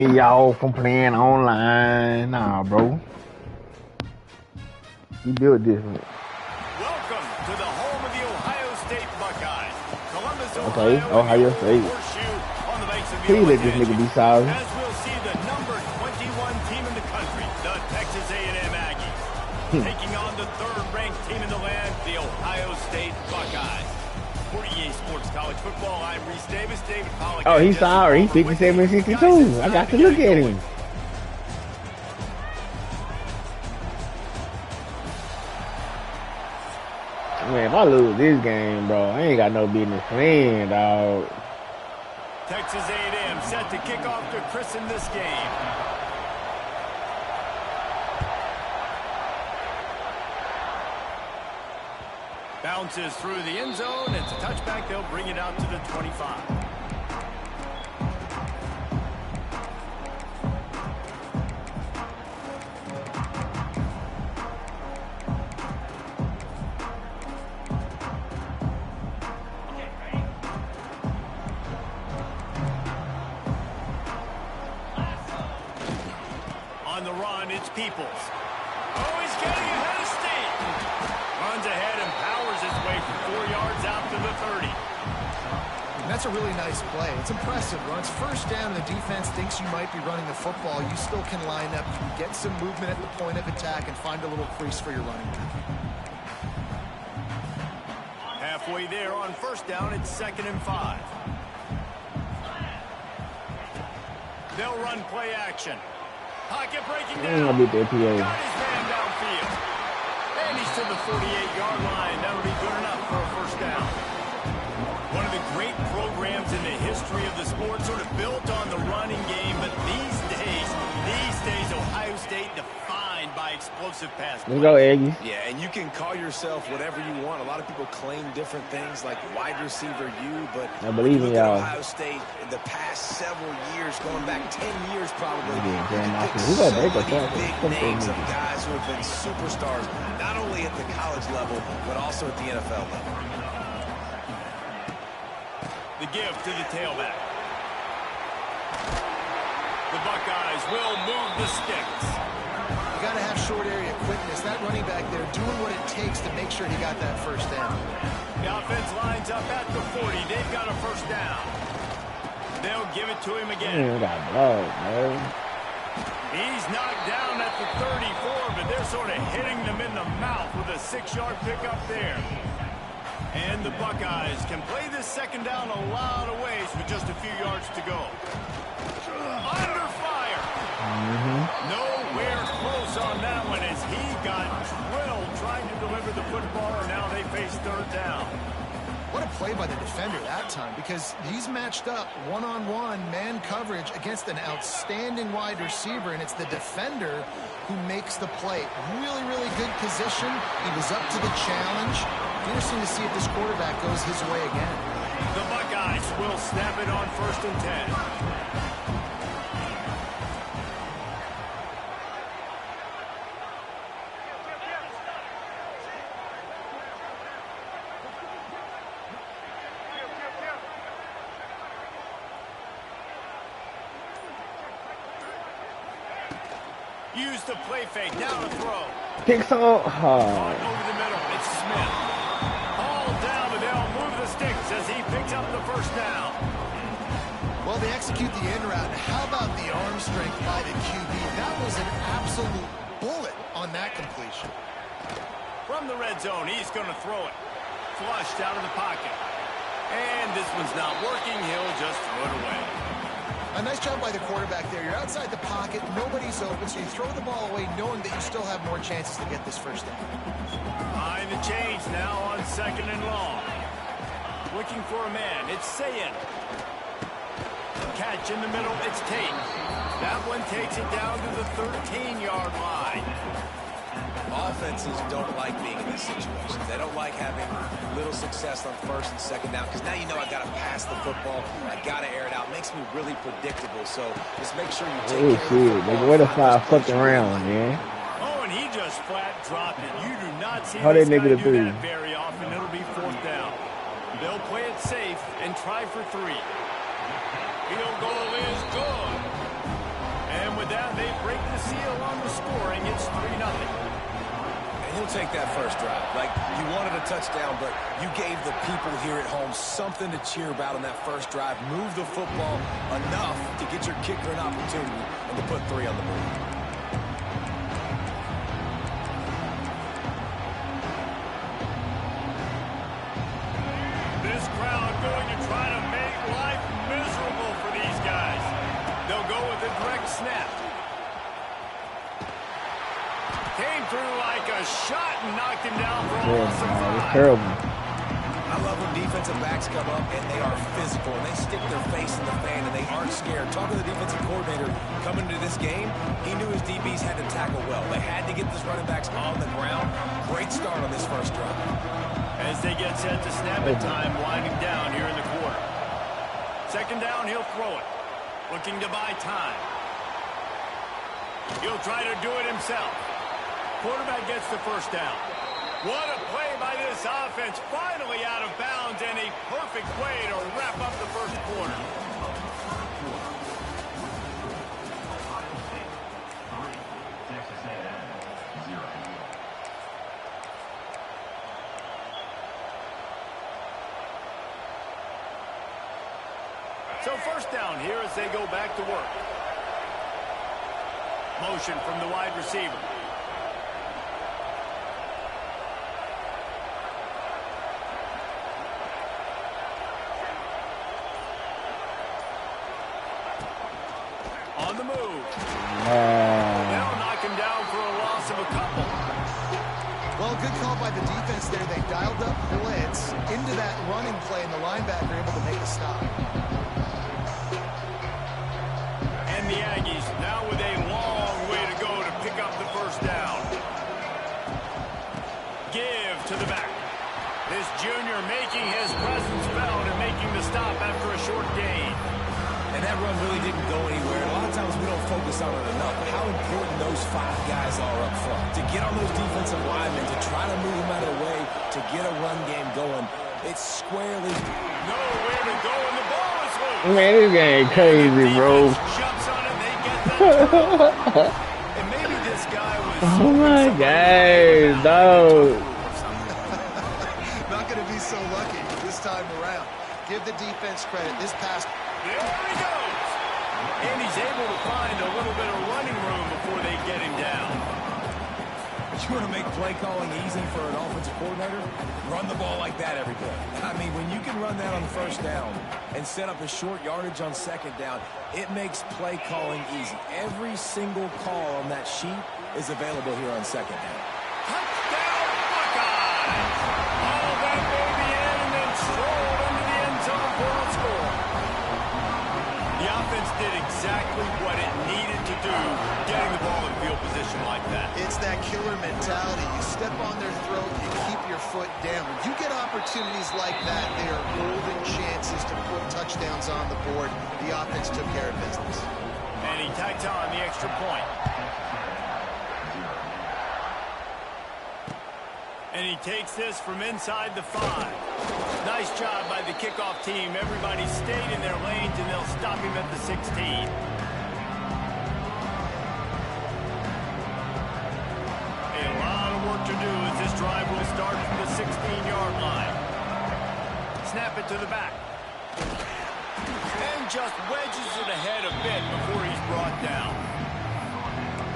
Y'all from playing online. Nah, bro. You built different. Welcome to the home of the Ohio State Buckeyes. Columbus, Okay, Ohio State. On the banks of the Please let this nigga be solid. As we'll see the number 21 team in the country, the Texas A&M Aggies, taking on the third-ranked team in the land, the Ohio State Buckeyes. For EA Sports College Football, I'm Reese Davis. David Pollack. Oh, he's sorry. He's 57-62. I got to look at him. Man, if I lose this game, bro, I ain't got no business playing, dog. Texas A&M set to kick off to christen this game. Bounces through the end zone. It's a touchback. They'll bring it out to the 25. On the run, it's Peoples. Oh, he's getting ahead of steam. Runs ahead and powers his way for 4 yards out to the 30. And that's a really nice play. It's impressive. When it's first down and the defense thinks you might be running the football, you still can line up. You can get some movement at the point of attack and find a little crease for your running back. Halfway there on first down, it's 2nd and 5. They'll run play action. Pocket breaking down. I'll beat the PA. Got his man downfield. And he's to the 48-yard line. That'll be good enough for a first down. One of the great programs in the history of the sport, sort of built on the running game, but these days, Ohio State defined by explosive pass play. Let's go, Aggies. Yeah, and you can call yourself whatever you want. A lot of people claim different things like wide receiver you, but I believe in y'all. OhioTate in the past several years, going back 10 years probably, you can pick pick so many big names of guys who have been superstars, not only at the college level, but also at the NFL level. The give to the tailback. The Buckeyes will move the sticks. You got to have short area quickness. That running back there doing what it takes to make sure he got that first down. The offense lines up at the 40. They've got a first down. They'll give it to him again. Got blood, man. He's knocked down at the 34, but they're sort of hitting them in the mouth with a 6-yard pickup there. And the Buckeyes can play this second down a lot of ways with just a few yards to go. Under fire. Nowhere close on that one as he got drilled trying to deliver the football, and now they face third down. What a play by the defender that time, because he's matched up one-on-one man coverage against an outstanding wide receiver, and it's the defender who makes the play. Really, really good position. He was up to the challenge. Interesting to see if this quarterback goes his way again. The Buckeyes will snap it on 1st and 10. Use the play fake. Now to throw. Kicks on. Over the middle. It's Smith. All down, but they'll move the sticks as he picks up the first down. Well, they execute the end route. How about the arm strength by the QB? That was an absolute bullet on that completion. From the red zone, he's going to throw it. Flushed out of the pocket. And this one's not working. He'll just throw it away. A nice job by the quarterback there. You're outside the pocket, nobody's open, so you throw the ball away knowing that you still have more chances to get this first down. Behind the chains now on 2nd and long. Looking for a man. It's Sayin. Catch in the middle. It's Tate. That one takes it down to the 13-yard line. Offenses don't like being in this situation. They don't like having little success on 1st and 2nd down because now you know I got to pass the football. I got to air it out. Makes me really predictable. So just make sure you take care of the football. Where the fire fucking around, man? Oh, and he just flat dropped it. You do not see How this that guy nigga do do? that very often. It'll be 4th down. They'll play it safe and try for 3. Field goal is good. seal on the scoring. It's 3-0. And he'll take that first drive. Like, you wanted a touchdown, but you gave the people here at home something to cheer about on that first drive. Move the football enough to get your kicker an opportunity and to put 3 on the board. This crowd going to try to make life miserable for these guys. They'll go with a direct snap. Came through like a shot and knocked him down for a loss of 5. Terrible. I love when defensive backs come up and they are physical and they stick their face in the fan and they aren't scared. Talking to the defensive coordinator coming into this game, he knew his DBs had to tackle well. They had to get these running backs on the ground. Great start on this first drive. As they get set to snap it time, winding down here in the quarter. Second down, he'll throw it. Looking to buy time. He'll try to do it himself. Quarterback gets the first down. What a play by this offense. Finally out of bounds and a perfect way to wrap up the first quarter. So first down here as they go back to work. Motion from the wide receiver. On the move. They'll knock him down for a loss of a couple. Well, good call by the defense there. They dialed up blitz into that running play, and the linebacker able to make a stop. And the Aggies now with a long way to go to pick up the first down. Give to the back. This junior making his presence felt and making the stop after a short gain. And that run really didn't go anywhere. A lot of times we don't focus on it enough, but how important those 5 guys are up front. To get on those defensive linemen, to try to move them out of the way, to get a run game going. It's squarely. Nowhere to go, and the ball is loose. Man, this game crazy, bro. Jumps on it, they get that turnover. And maybe this guy was. Oh my God, dog. Not going to be so lucky this time around. Give the defense credit. This pass. There he goes. And he's able to find a little bit of running room before they get him down. You want to make play calling easy for an offensive coordinator? Run the ball like that every play. I mean, when you can run that on first down and set up a short yardage on second down, it makes play calling easy. Every single call on that sheet is available here on second down. Touchdown, Buckeyes! All that baby in and then strolled into the end zone for a score. The offense did exactly what it needed to do, getting the ball in field position like that. It's that killer mentality. You step on their throat, you keep your foot down. When you get opportunities like that, they are golden chances to put touchdowns on the board. The offense took care of business. And he tacked on the extra point. And he takes this from inside the 5. Nice job by the kickoff team. Everybody stayed in their lanes, and they'll stop him at the 16. A lot of work to do as this drive will start from the 16-yard line. Snap it to the back. And just wedges it ahead a bit before he's brought down.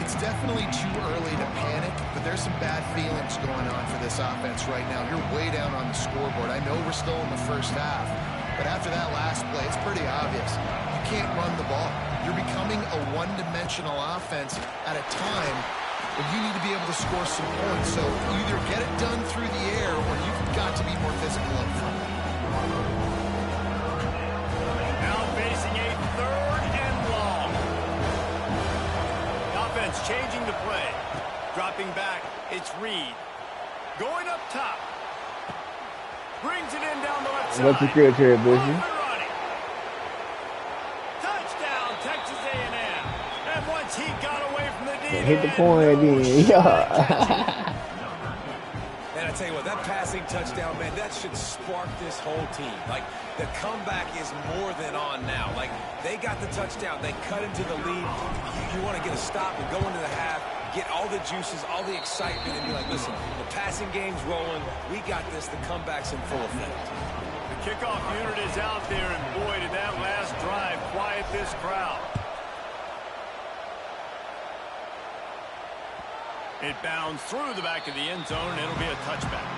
It's definitely too early to panic, but there's some bad feelings going on for this offense right now. You're way down on the scoreboard. I know we're still in the first half, but after that last play, it's pretty obvious. You can't run the ball. You're becoming a one-dimensional offense at a time when you need to be able to score some points. So either get it done through the air or you've got to be more physical up front. Now facing a 3rd and long. Offense changing the play. Dropping back, it's Reed. Going up top. Brings it in down the left side. What's the good here, Bushy? Touchdown, Texas A&M. And once he got away from the D, Hit the point then. Yeah. And I tell you what, that passing touchdown, man, that should spark this whole team. Like, the comeback is more than on now. Like, they got the touchdown. They cut into the lead. You want want to get a stop and go into the half, get all the juices, all the excitement, and be like, listen, the passing game's rolling. We got this. The comeback's in full effect. The kickoff unit is out there, and boy, did that last drive quiet this crowd. It bounds through the back of the end zone, and it'll be a touchback.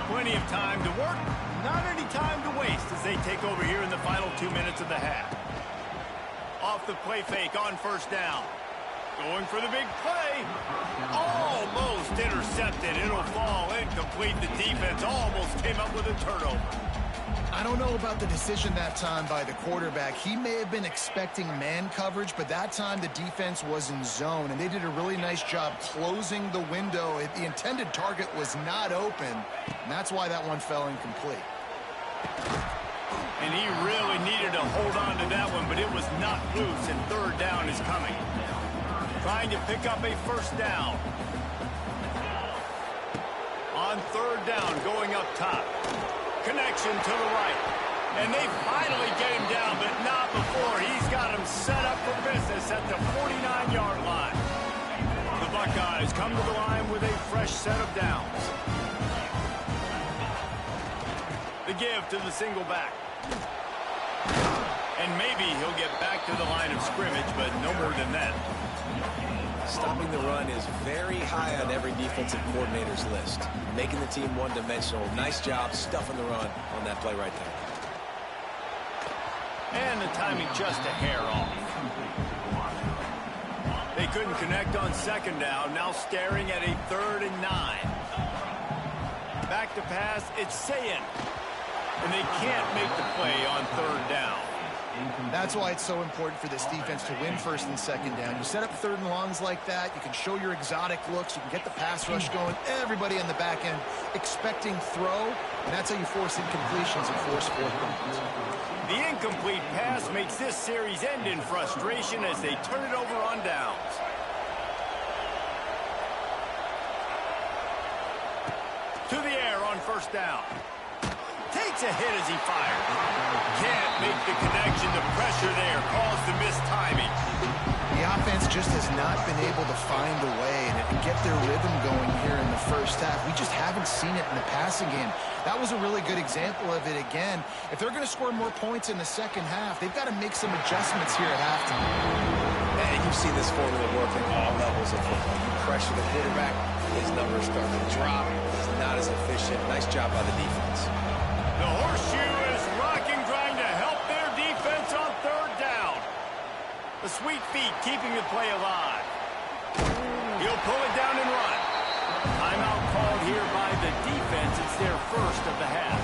Plenty of time to work, not any time to waste as they take over here in the final 2 minutes of the half. Off the play fake on first down. Going for the big play. Almost intercepted. It'll fall incomplete. The defense almost came up with a turnover. I don't know about the decision that time by the quarterback. He may have been expecting man coverage, but that time the defense was in zone, and they did a really nice job closing the window. The intended target was not open, and that's why that one fell incomplete. And he really needed to hold on to that one, but it was not loose, and third down is coming. Trying to pick up a first down. On third down, going up top. Connection to the right. And they finally get him down, but not before. He's got him set up for business at the 49-yard line. The Buckeyes come to the line with a fresh set of downs. The give to the single back. And maybe he'll get back to the line of scrimmage, but no more than that. Stopping the run is very high on every defensive coordinator's list. Making the team one-dimensional. Nice job stuffing the run on that play right there. And the timing just a hair off. They couldn't connect on second down. Now staring at a 3rd and 9. Back to pass, it's Sayin. And they can't make the play on third down. That's why it's so important for this defense to win first and second down. You set up 3rd and longs like that, you can show your exotic looks, you can get the pass rush going, everybody on the back end expecting throw, and that's how you force incompletions and force 4th downs. The incomplete pass makes this series end in frustration as they turn it over on downs. To the air on first down. Takes a hit as he fires. Can't make the connection. The pressure there caused the missed timing. The offense just has not been able to find a way and get their rhythm going here in the first half. We just haven't seen it in the passing game. That was a really good example of it again. If they're going to score more points in the second half, they've got to make some adjustments here at halftime. And you see this formula work at all levels of football. You pressure the quarterback, his numbers start to drop. He's not as efficient. Nice job by the defense. The horseshoe is rocking, trying to help their defense on third down. The sweet feet keeping the play alive. He'll pull it down and run. Timeout called here by the defense. It's their first of the half.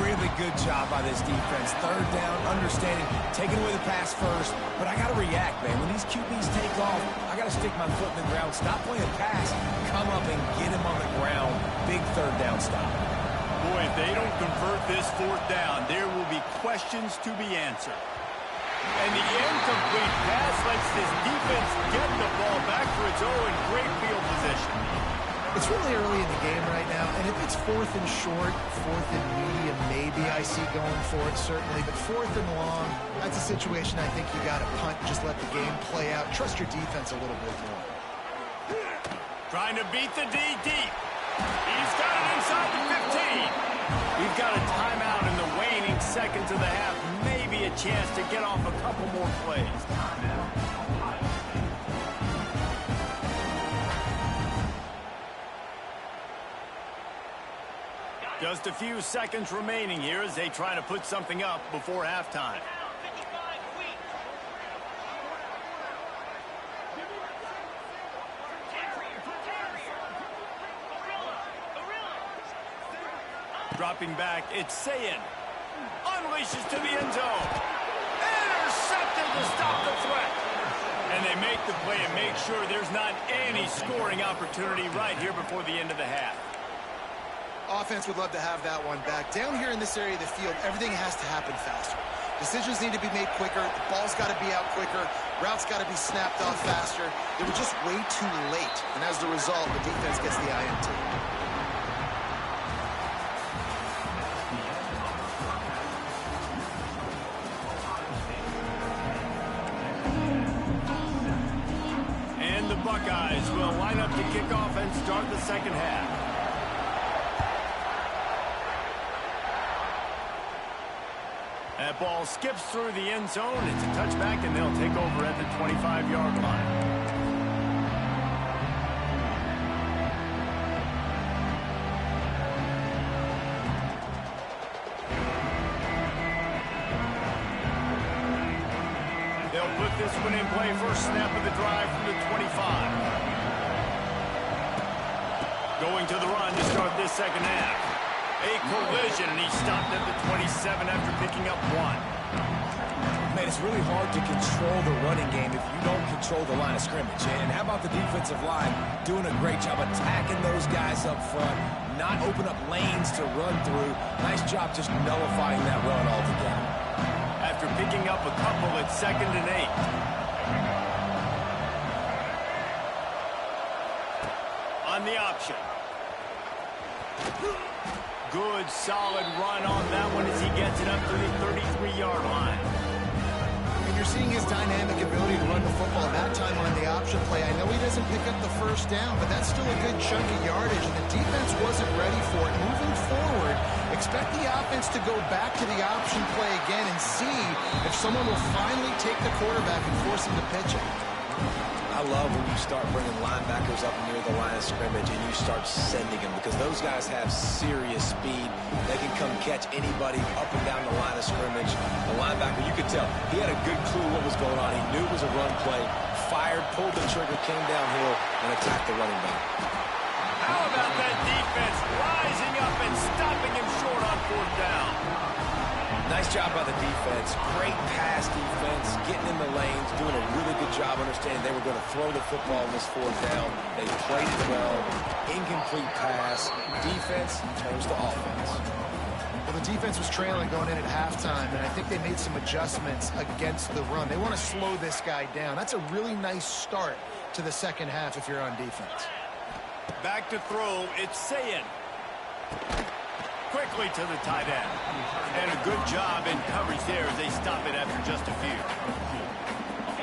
Really good job by this defense. Third down, understanding, taking away the pass first. But I got to react, man. When these QBs take off, I got to stick my foot in the ground. Stop playing pass. Come up and get him on the ground. Big third down stop. Boy, if they don't convert this 4th down, there will be questions to be answered. And the incomplete pass lets this defense get the ball back for its own in great field position. It's really early in the game right now, and if it's 4th and short, 4th and medium, maybe I see going for it, certainly. But 4th and long, that's a situation I think you got to punt and just let the game play out. Trust your defense a little bit more. Trying to beat the D deep. He's got it inside the 15. We've got a timeout in the waning seconds of the half. Maybe a chance to get off a couple more plays. Just a few seconds remaining here as they try to put something up before halftime. Dropping back, it's Sayin. Unleashes to the end zone. Intercepted to stop the threat. And they make the play and make sure there's not any scoring opportunity right here before the end of the half. Offense would love to have that one back. Down here in this area of the field, everything has to happen faster. Decisions need to be made quicker. The ball's got to be out quicker. Routes got to be snapped off faster. They were just way too late. And as a result, the defense gets the INT. Buckeyes will line up to kick off and start the second half. That ball skips through the end zone. It's a touchback, and they'll take over at the 25-yard line. They'll put this one in play. First snap of the drive from the 25. Going to the run to start this second half. A collision, and he stopped at the 27 after picking up 1. Man, it's really hard to control the running game if you don't control the line of scrimmage. And how about the defensive line doing a great job attacking those guys up front, not open up lanes to run through. Nice job just nullifying that run altogether. After picking up a couple, it's 2nd and 8. On the option. Good, solid run on that one as he gets it up to the 33-yard line. And you're seeing his dynamic ability to run the football. That time on the option play, I know he doesn't pick up the first down, but that's still a good chunk of yardage, and the defense wasn't ready for it. Moving forward, expect the offense to go back to the option play again and see if someone will finally take the quarterback and force him to pitch it. I love when you start bringing linebackers up near the line of scrimmage and you start sending them, because those guys have serious speed. They can come catch anybody up and down the line of scrimmage. The linebacker, you could tell, he had a good clue what was going on. He knew it was a run play, fired, pulled the trigger, came downhill, and attacked the running back. How about that defense rising up and stopping him short on 4th down? Nice job by the defense. Great pass defense, getting in the lanes, doing a really good job understanding they were going to throw the football in this 4th down. They played it well. Incomplete pass. Defense turns to offense. Well, the defense was trailing going in at halftime, and I think they made some adjustments against the run. They want to slow this guy down. That's a really nice start to the second half if you're on defense. Back to throw, it's Sayin. Quickly to the tight end. And a good job in coverage there as they stop it after just a few.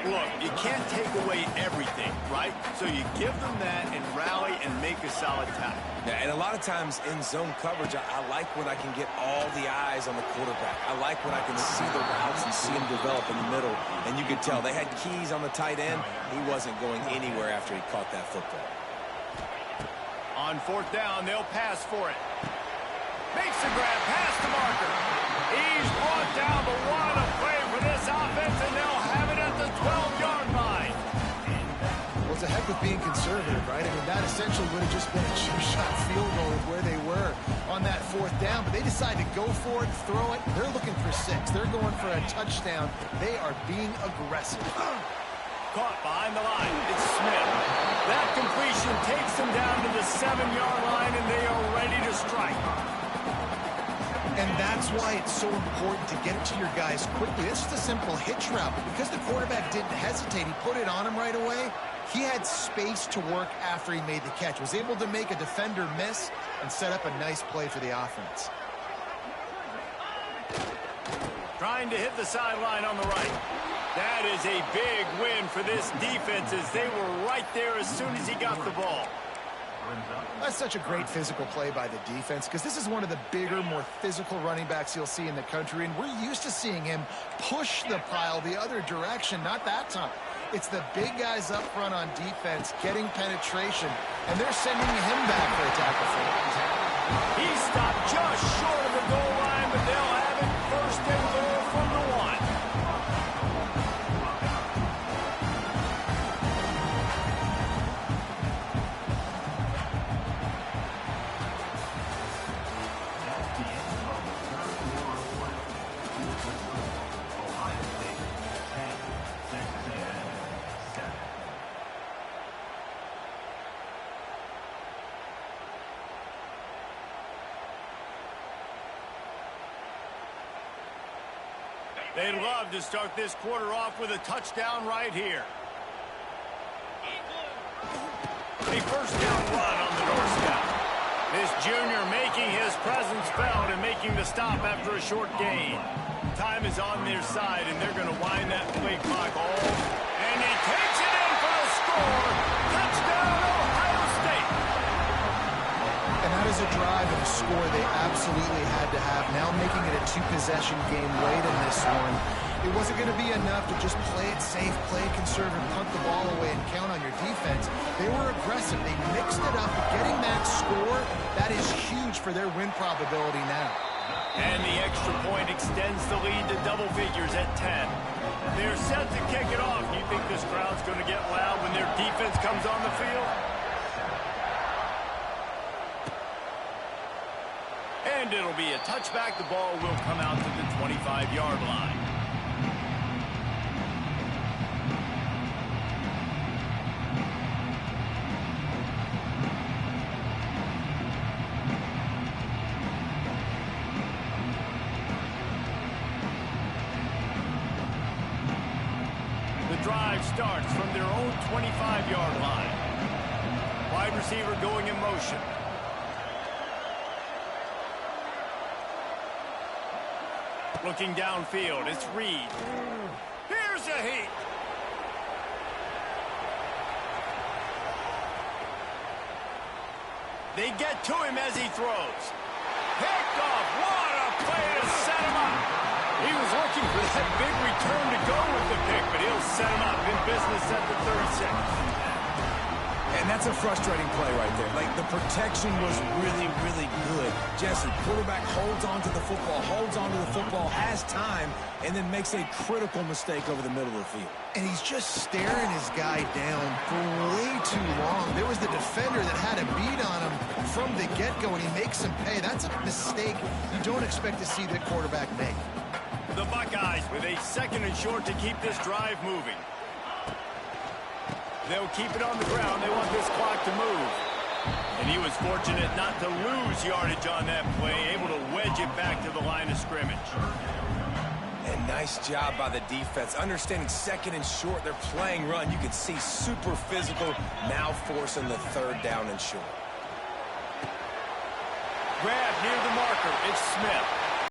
Look, you can't take away everything, right? So you give them that and rally and make a solid tackle. Yeah, and a lot of times in zone coverage, I like when I can get all the eyes on the quarterback. I like when I can see the routes and see him develop in the middle. And you could tell they had keys on the tight end. He wasn't going anywhere after he caught that football. On 4th down, they'll pass for it. Makes the grab past the marker. He's brought down the one of play for this offense, and they'll have it at the 12-yard line. Well, it's a heck of being conservative, right? I mean, that essentially would have just been a two-shot field goal with where they were on that 4th down, but they decided to go for it, throw it. They're looking for 6. They're going for a touchdown. They are being aggressive. Caught behind the line. It's Smith. That completion takes them down to the 7-yard line, and they are ready to strike. And that's why it's so important to get it to your guys quickly. It's just a simple hitch route. But because the quarterback didn't hesitate, he put it on him right away. He had space to work after he made the catch. Was able to make a defender miss and set up a nice play for the offense. Trying to hit the sideline on the right. That is a big win for this defense as they were right there as soon as he got the ball. That's such a great physical play by the defense, because this is one of the bigger, more physical running backs you'll see in the country, and we're used to seeing him push the pile the other direction. Not that time. It's the big guys up front on defense getting penetration, and they're sending him back for a tackle for it. He stopped just short of the goal line, but they'll have it 1st and goal from the 1. They'd love to start this quarter off with a touchdown right here. A 1st down run on the doorstep. This junior making his presence felt and making the stop after a short gain. Time is on their side, and they're going to wind that play clock all. And he takes it in for the score. Touchdown! score they absolutely had to have. Now making it a two-possession game late in this one. It wasn't going to be enough to just play it safe, play it conservative, punt the ball away, and count on your defense. They were aggressive. They mixed it up. Getting that score, that is huge for their win probability now. And the extra point extends the lead to double figures at 10. They're set to kick it off. Do you think this crowd's going to get loud when their defense comes on the field? And it'll be a touchback. The ball will come out to the 25-yard line. Drive starts from their own 25-yard line. Wide receiver going in motion. Looking downfield, it's Reed. Here's a heat. They get to him as he throws. Picked off. What a play to set him up. He was looking for that big return to go with the pick, but he'll set him up in business at the 36. And that's a frustrating play right there. Like, the protection was really, really good. Jesse, quarterback holds on to the football, has time, and then makes a critical mistake over the middle of the field. And he's just staring his guy down for way too long. There was the defender that had a beat on him from the get-go, and he makes him pay. That's a mistake you don't expect to see the quarterback make. The Buckeyes with a 2nd and short to keep this drive moving. They'll keep it on the ground. They want this clock to move. And he was fortunate not to lose yardage on that play, able to wedge it back to the line of scrimmage. And nice job by the defense. Understanding 2nd and short, they're playing run. You can see super physical, now forcing the 3rd down and short. Grab near the marker. It's Smith.